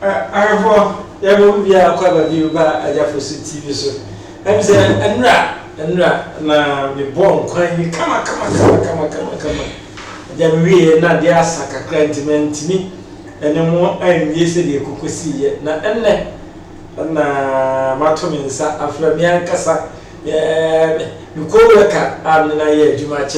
Arvo, there will be a cover you by a Jefferson TV. So, I'm saying, and na me born crying, come. Then we na dear Saka Crantiment me, and no more I'm yesterday could see na na Matominsa after Miancasa. You call the cat, and I hear you much.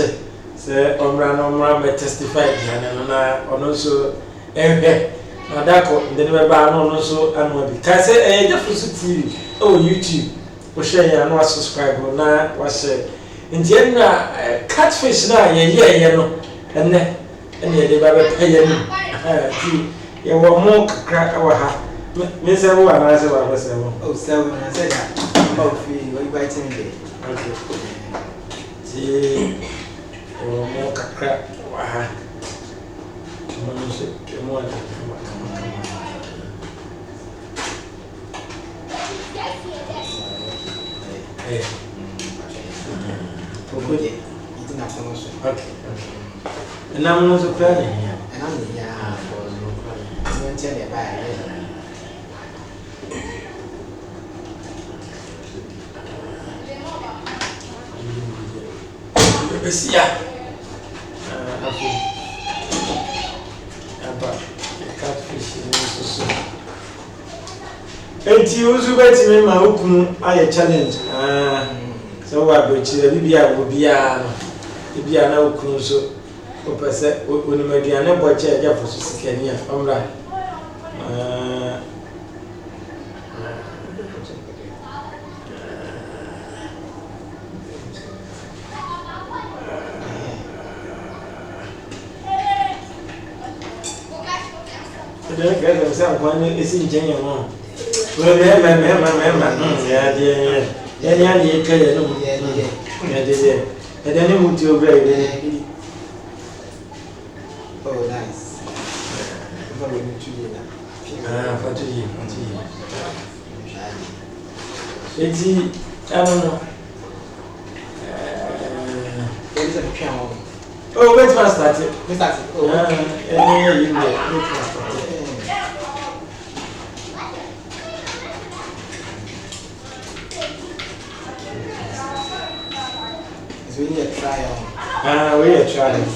Sir, Omran testified, and also, Nadako, the never ban also, and will be. Can say, Jefferson TV, oh, YouTube, or share and was subscribe or not, was said. In general, catfish now, and then, they were paying. You were more crack our hat. Miss everyone, I said, I was oh, 7 I said that. Oh, what you biting me? Okay. See, you were more crack. Wow. Come on. Hey. Okay. And I'm also planning. And I'm the I'm going to tell you about it. Sia. Catfish so. Enti uzu beti me ma okunu aye challenge. So wa be chi bibia wo bia no. Bibia na okunu so. Opese onimaduane boche aja foso sikani a omra. The guys themselves one is in genuine. Well, yeah, and then you move to your grave. Oh, nice. For 2 years. I don't know. There's a piano. Oh, wait, I started. Oh, you know, we need a trial. We are trying.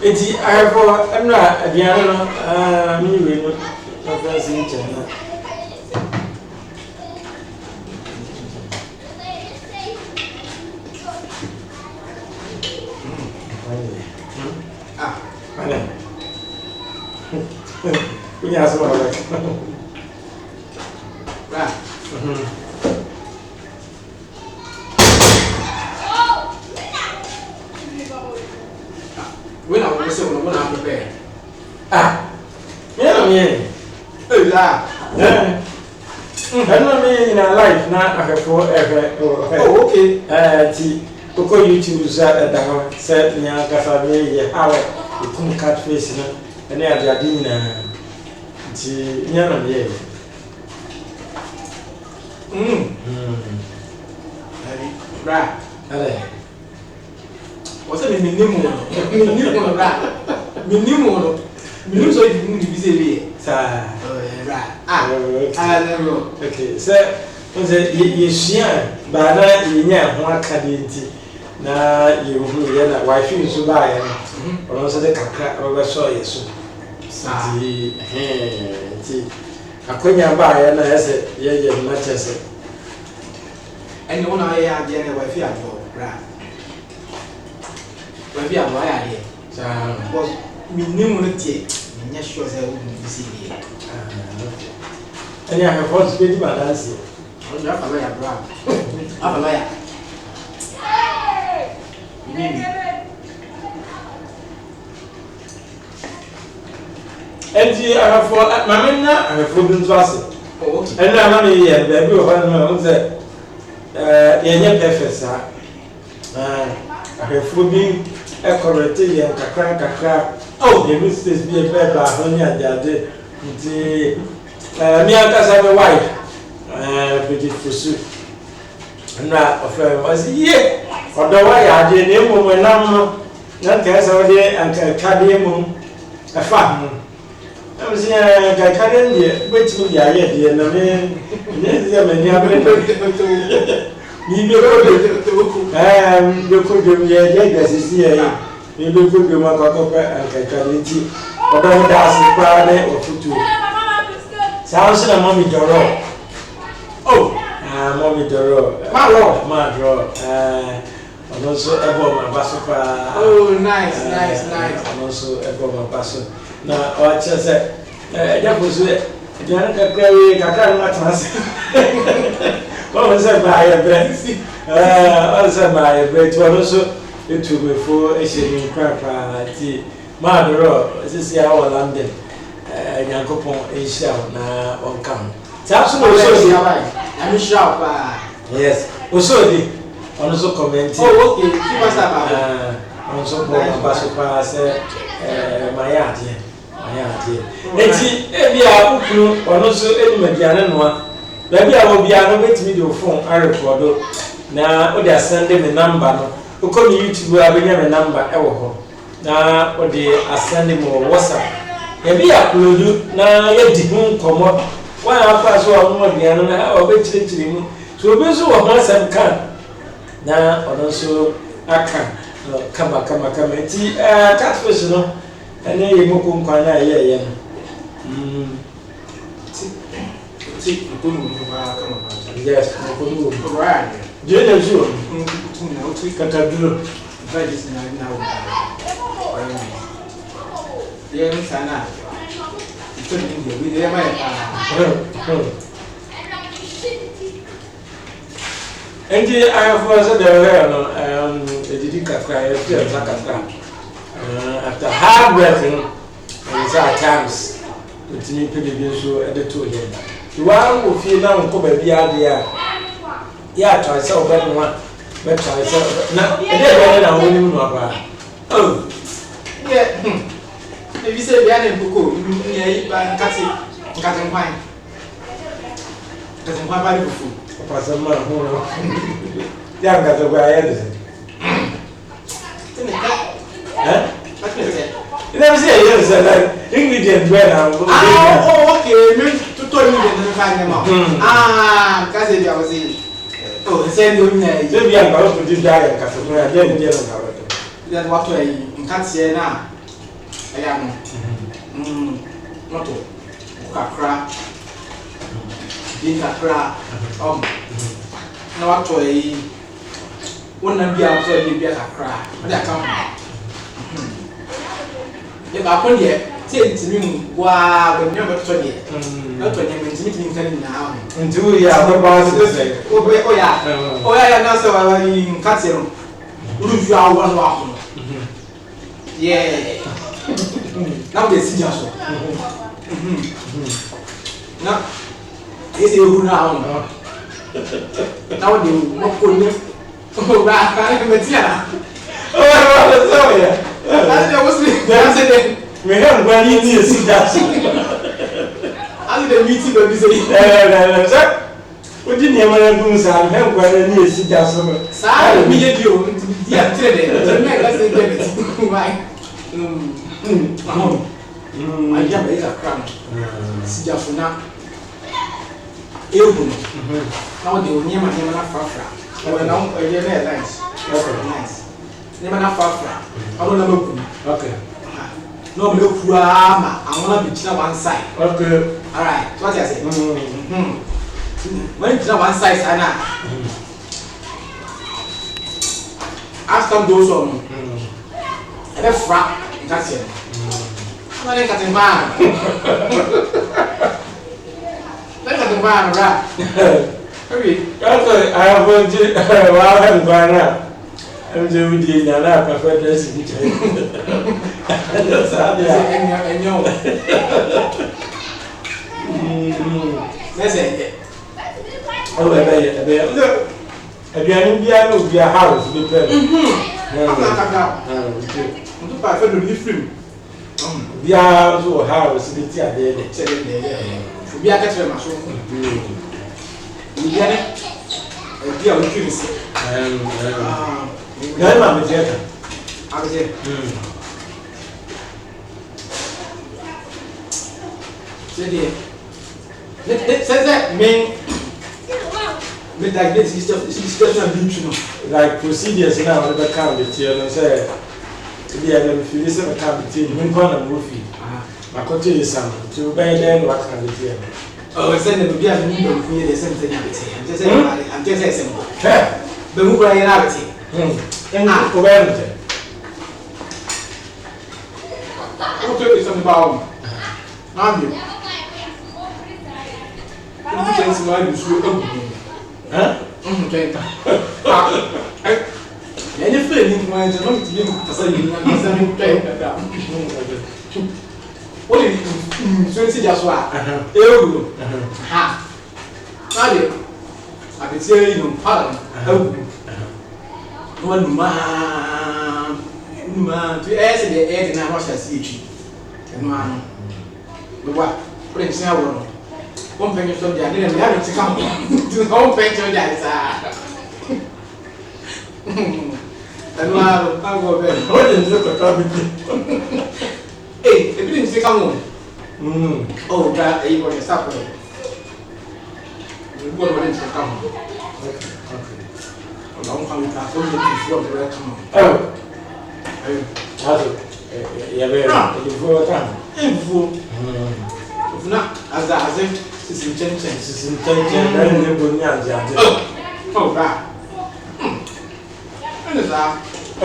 It's I'm not a piano. Me, we not in China. We have some of it. Right. When I was saying, when I prepare. Yeah. I don't mean in a life, not a forever. Oh, okay. Coco YouTube said, Nia Casabe, how you come catfish, and they are their dinner. Yana, yeah. Right. What's the minimum? So you didn't be busy. Okay, sir. You but you know what can now you know why you so buy or also the crack over saw you so. I couldn't buy and I said, yeah, much as it. And you know, I had the wife here, right? When we are wired here, was minimum tea, and yes, sure, I wouldn't be seen here. And I have first been my dancing. I'm not a lawyer, bra. I'm a lawyer. And I have for my men, I have food and and I'm only here, baby, one said, yeah, perfect, I have food being a corrective and a crack. Oh, the mistakes be a better, honey, and the me, I have a wife. bedi fusu na ofre was ye odo wa ya de ne mu nam no na ka sa de anka kade mu afa mu am si ka kade ne beti ya ye de na me ne ze me ni abre ni be ko be ko de ye ye ga sisi ye ni be ko de ma ka ko anka kade ti odo da asi pa de ofutu Sounds like mommy Doro. Oh, mommy Doro. My draw. And also about my basopa. Oh, nice. And also about my baso. Now, what I said, that was it. Janaka carry Kaka Matas. What was that by a bread? Also, my bread also it took me for a shilling crap. My Doro, this is our London. Yankopon Asia na on come. Absolutely. I'm sharp. Yes. Also comment. Oh, okay. Keep us up. Also Basopa say my idea. Eti ebia ukunu onoso enumadiane noa. Baby a wo bia no betimi do phone a record na o dey send me number no. Uko ni YouTube abenya me number e wo ho. Na o dey send me WhatsApp. Ebi upload na ye di hu komo wa afa so o mo dia no na o be chirichiri mu so obi so wo asem kan na ono so aka kama ti catfish no ene ye moko nkwan na ye no ti ko no ba kama ba yes ko no right je na ju na o ti kaka duro veggies na o yeah, Sana. It's only India. We there, my. And I have also the Didika cry, after hard working, and at times, with me pretty so at the 2 years. You are who feel now and come a beer. Yeah, try so better one, but try so. Now, I don't know. Oh, yeah. If you say, "Biane Buko," you can cut it wine. Doesn't quite buy the food. Pastor Man, young got the way I edited. You never say yes, like ingredient bread. Oh, okay. To tell me that find them out. Because I was in. Oh, send you there. Maybe I'm going to do that. I didn't That's what I can't say now. I am not Kakra, Kakra. No, actually, wouldn't be outside the beer Kakra. But I come. If I put here, say it to me, wow, but never told you. Not when you meet me now. And 2 years, oh, yeah, now so I in Cassio. Would you are 1 hour? Yeah. Now they see us. Now, it's a good now. Now they will put me. Oh, I can't oh, sorry. I was listening. We have one easy see that. I did a meeting of this. What didn't you want to do? I have one and see that. Sorry, me and you. Yeah, today. Why? I jam is a cram. Sijafuna. Ebu. Now they will name my name and a fafra. When I'm a year nice. Nice. Name and a fafra. I don't know. Okay. No, no, I want to be to one side. Okay. Alright, what I say? When to one side, Anna. Ask them those on. I have frap. That's it. I'm not cutting man. Look at the man, right? I have one to I haven't gone up. I'm doing the Nana, prefer dressing. That's how they are. Let's say, oh, I can't be a house. I feel to be free. Be a house, the tea, be a catcher. Indiana, dear, we couldn't see. I'm theater. I was here. Says that mean like this is just a beach, Like procedures now, the can't be here and say, if you listen to can't be here, you can't move it. I could tell you something to buy then what can be here. Oh, send them to be a new for the same thing. I'm just saying, simple. But who cry in Abity? And not for everything. What took you something about? I'm you. You can see why you should open. Huh? And if you didn't want to know to you, to say you are something what is it? So it's just what? Ha! I can say you pardon. One man to ask the air and I watch as each. And man, the what? Prince Howard. One penny from the idea and to come to home pension that. And I'll go there. What is the hey, if you didn't say come on. Oh, that you want to stop with it. You go to come on. Okay. Don't come in that. Don't you come on. Oh. Yeah, very. You go time. If not, as if it's intention, then you go near the oh, that. And is that? I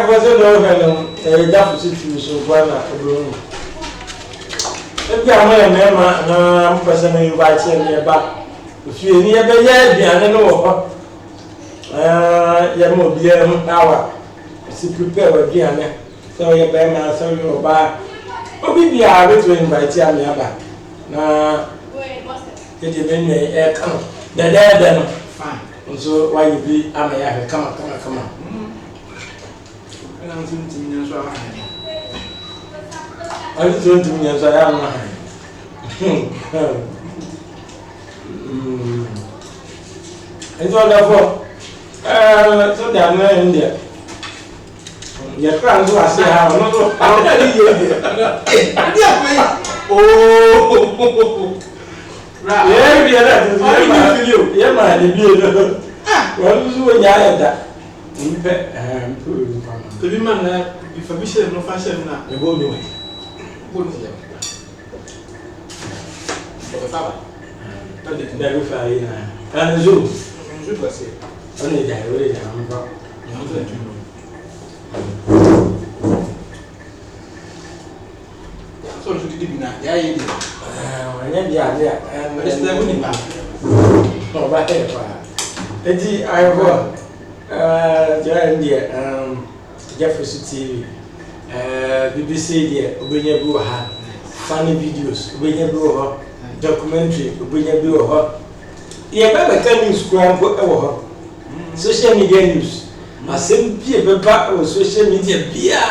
wasn't over a deficit so well. If you are a member, person invites me back. If you near the yard, I don't know. You will be an hour. To prepare again. So you bear my son, you buy. Oh, we are ready to invite you back. Now, get your menu come. Then fine. So why you be? I may have come on. I don't think to me as well. I just want to me as I am. It's all therefore. So they are not in there. You're trying to say how oh, right. Yeah, you. Yeah, man, you. Well, you that. The women, if I wish no fashion now, you go away. Go to them. For the father. Never fly. And Zoom. Zoom was it. Only that, really, I'm not. So you did not. Yeah, you did. Yeah, and it's the winning back. Oh, but Eddie, I will. Jefferson TV, BBC, Ubenya Buha, funny videos, Ubenya Buha, documentary, Ubenya Buha. Yeah, but can you scram over social media news? I send people back on social media beer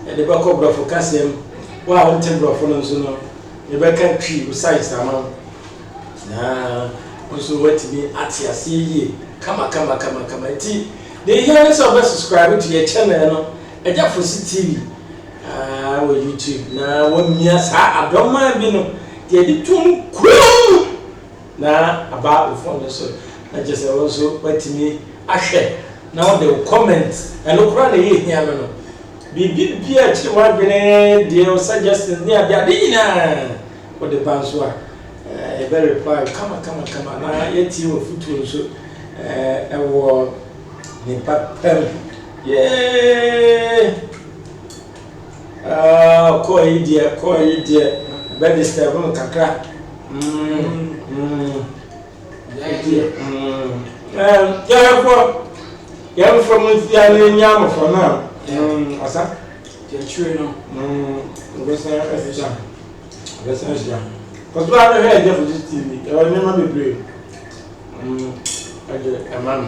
and the back of for Cassium. Wow, I'm temple of Fonosono. The back country besides the man. Also, what to be at your see. Come. They hear us over subscribe to your channel, and Jefferson TV. With YouTube. Now, when yes, I don't mind being the two cool. Now, about the phone, so I just also wait to me. I share. Now they will comment and look around here. Be actually one they suggestions near the dinner for the Banswa. A very reply, come on. Now, yet you foot so a war. Yeah. Koi dear. Better step on Kakra. Yeah, from with the Yam for now. Asa? Children, listen, because I have heard Jefferson TV. I will never be brave. A man.